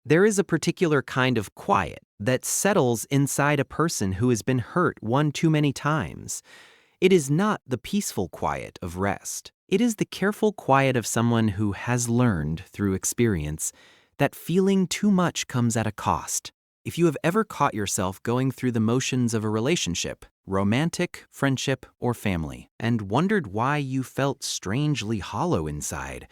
There is a particular kind of quiet that settles inside a person who has been hurt one too many times. It is not the peaceful quiet of rest. It is the careful quiet of someone who has learned through experience that feeling too much comes at a cost. If you have ever caught yourself going through the motions of a relationship, romantic, friendship, or family, and wondered why you felt strangely hollow inside,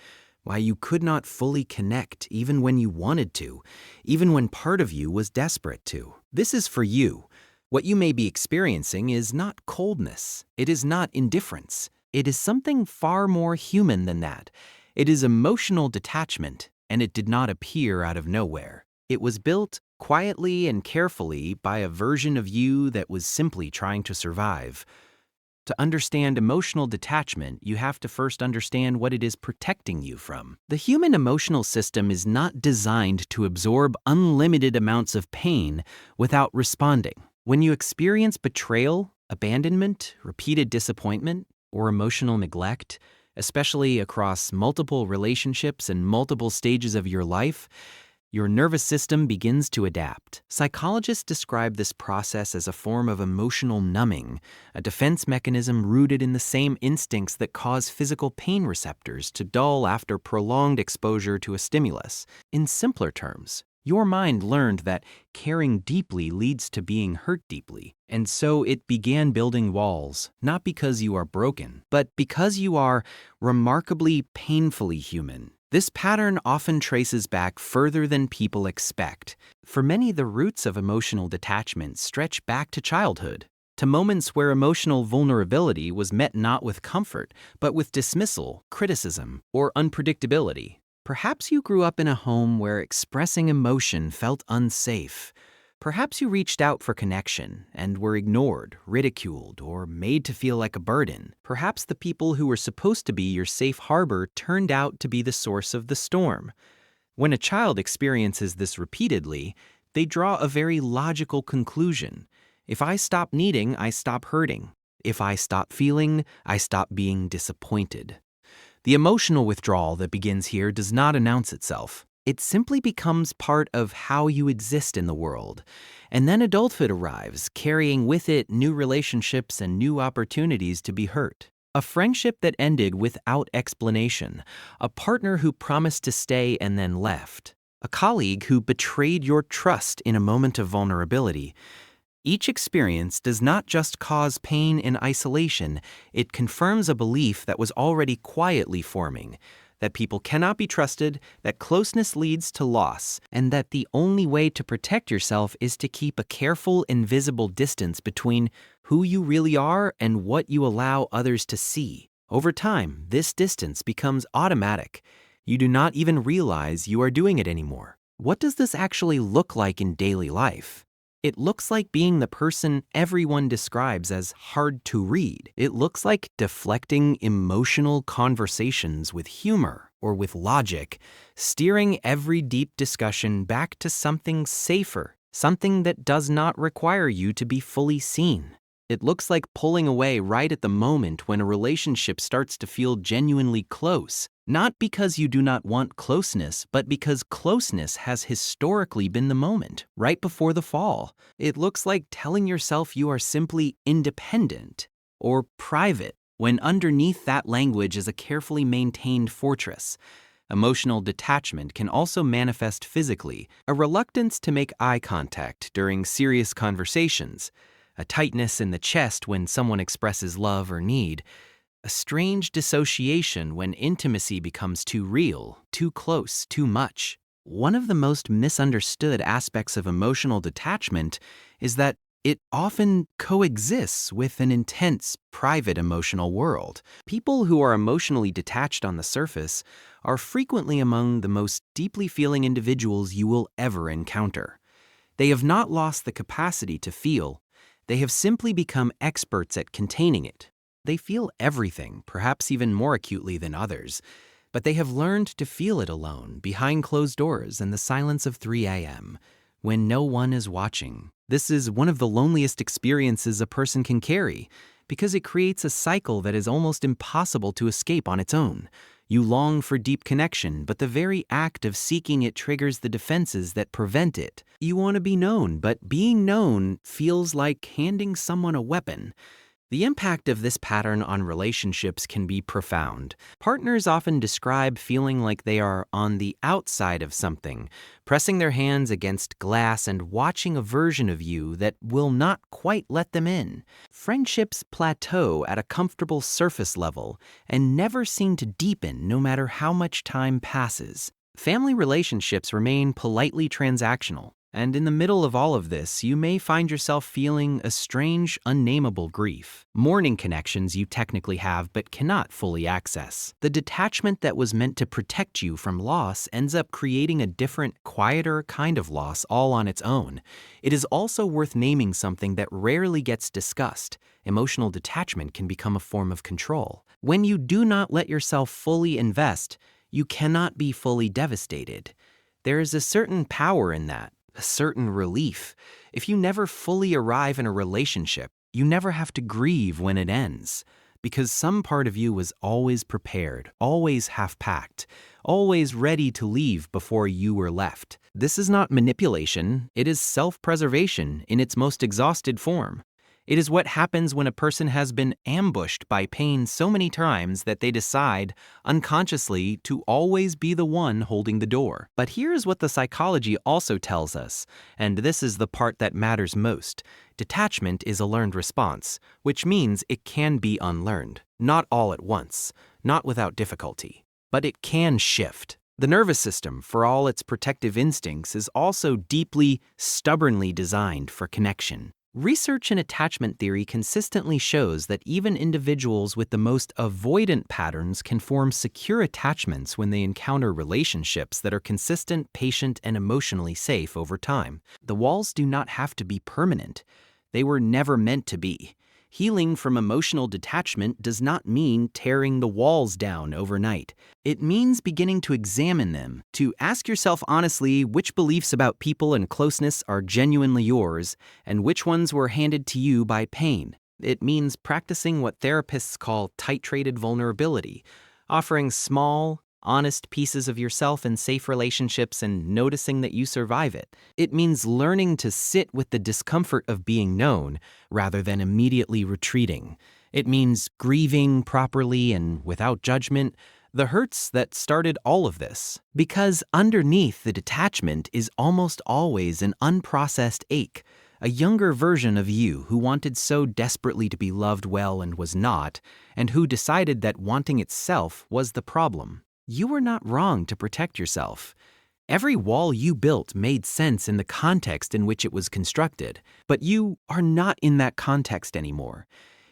why you could not fully connect even when you wanted to, even when part of you was desperate to, this is for you. What you may be experiencing is not coldness. It is not indifference. It is something far more human than that. It is emotional detachment, and it did not appear out of nowhere. It was built quietly and carefully by a version of you that was simply trying to survive. To understand emotional detachment, you have to first understand what it is protecting you from. The human emotional system is not designed to absorb unlimited amounts of pain without responding. When you experience betrayal, abandonment, repeated disappointment, or emotional neglect, especially across multiple relationships and multiple stages of your life, your nervous system begins to adapt. Psychologists describe this process as a form of emotional numbing, a defense mechanism rooted in the same instincts that cause physical pain receptors to dull after prolonged exposure to a stimulus. In simpler terms, your mind learned that caring deeply leads to being hurt deeply, and so it began building walls, not because you are broken, but because you are remarkably painfully human. This pattern often traces back further than people expect. For many, the roots of emotional detachment stretch back to childhood, to moments where emotional vulnerability was met not with comfort, but with dismissal, criticism, or unpredictability. Perhaps you grew up in a home where expressing emotion felt unsafe. Perhaps you reached out for connection and were ignored, ridiculed, or made to feel like a burden. Perhaps the people who were supposed to be your safe harbor turned out to be the source of the storm. When a child experiences this repeatedly, they draw a very logical conclusion. If I stop needing, I stop hurting. If I stop feeling, I stop being disappointed. The emotional withdrawal that begins here does not announce itself. It simply becomes part of how you exist in the world. And then adulthood arrives, carrying with it new relationships and new opportunities to be hurt. A friendship that ended without explanation. A partner who promised to stay and then left. A colleague who betrayed your trust in a moment of vulnerability. Each experience does not just cause pain in isolation, it confirms a belief that was already quietly forming. That people cannot be trusted, that closeness leads to loss, and that the only way to protect yourself is to keep a careful, invisible distance between who you really are and what you allow others to see. Over time, this distance becomes automatic. You do not even realize you are doing it anymore. What does this actually look like in daily life? It looks like being the person everyone describes as hard to read. It looks like deflecting emotional conversations with humor or with logic, steering every deep discussion back to something safer, something that does not require you to be fully seen. It looks like pulling away right at the moment when a relationship starts to feel genuinely close, not because you do not want closeness, but because closeness has historically been the moment, right before the fall. It looks like telling yourself you are simply independent or private, when underneath that language is a carefully maintained fortress. Emotional detachment can also manifest physically, a reluctance to make eye contact during serious conversations, a tightness in the chest when someone expresses love or need, a strange dissociation when intimacy becomes too real, too close, too much. One of the most misunderstood aspects of emotional detachment is that it often coexists with an intense, private emotional world. People who are emotionally detached on the surface are frequently among the most deeply feeling individuals you will ever encounter. They have not lost the capacity to feel. They have simply become experts at containing it. They feel everything, perhaps even more acutely than others, but they have learned to feel it alone, behind closed doors in the silence of 3 a.m., when no one is watching. This is one of the loneliest experiences a person can carry, because it creates a cycle that is almost impossible to escape on its own. You long for deep connection, but the very act of seeking it triggers the defenses that prevent it. You want to be known, but being known feels like handing someone a weapon. The impact of this pattern on relationships can be profound. Partners often describe feeling like they are on the outside of something, pressing their hands against glass and watching a version of you that will not quite let them in. Friendships plateau at a comfortable surface level and never seem to deepen no matter how much time passes. Family relationships remain politely transactional. And in the middle of all of this, you may find yourself feeling a strange, unnameable grief. Mourning connections you technically have but cannot fully access. The detachment that was meant to protect you from loss ends up creating a different, quieter kind of loss all on its own. It is also worth naming something that rarely gets discussed. Emotional detachment can become a form of control. When you do not let yourself fully invest, you cannot be fully devastated. There is a certain power in that. A certain relief. If you never fully arrive in a relationship, you never have to grieve when it ends, because some part of you was always prepared, always half-packed, always ready to leave before you were left. This is not manipulation, it is self-preservation in its most exhausted form. It is what happens when a person has been ambushed by pain so many times that they decide, unconsciously, to always be the one holding the door. But here's what the psychology also tells us, and this is the part that matters most. Detachment is a learned response, which means it can be unlearned. Not all at once, not without difficulty, but it can shift. The nervous system, for all its protective instincts, is also deeply, stubbornly designed for connection. Research in attachment theory consistently shows that even individuals with the most avoidant patterns can form secure attachments when they encounter relationships that are consistent, patient, and emotionally safe over time. The walls do not have to be permanent. They were never meant to be. Healing from emotional detachment does not mean tearing the walls down overnight. It means beginning to examine them, to ask yourself honestly which beliefs about people and closeness are genuinely yours and which ones were handed to you by pain. It means practicing what therapists call titrated vulnerability, offering small, honest pieces of yourself in safe relationships and noticing that you survive it. It means learning to sit with the discomfort of being known rather than immediately retreating. It means grieving properly and without judgment the hurts that started all of this. Because underneath the detachment is almost always an unprocessed ache, a younger version of you who wanted so desperately to be loved well and was not, and who decided that wanting itself was the problem. You were not wrong to protect yourself. Every wall you built made sense in the context in which it was constructed, but you are not in that context anymore.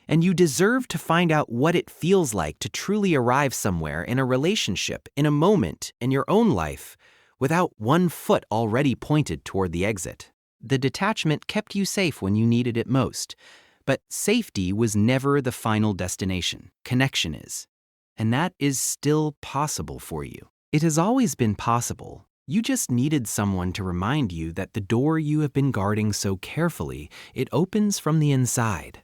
And you deserve to find out what it feels like to truly arrive somewhere in a relationship, in a moment, in your own life, without one foot already pointed toward the exit. The detachment kept you safe when you needed it most, but safety was never the final destination. Connection is. And that is still possible for you. It has always been possible. You just needed someone to remind you that the door you have been guarding so carefully, it opens from the inside.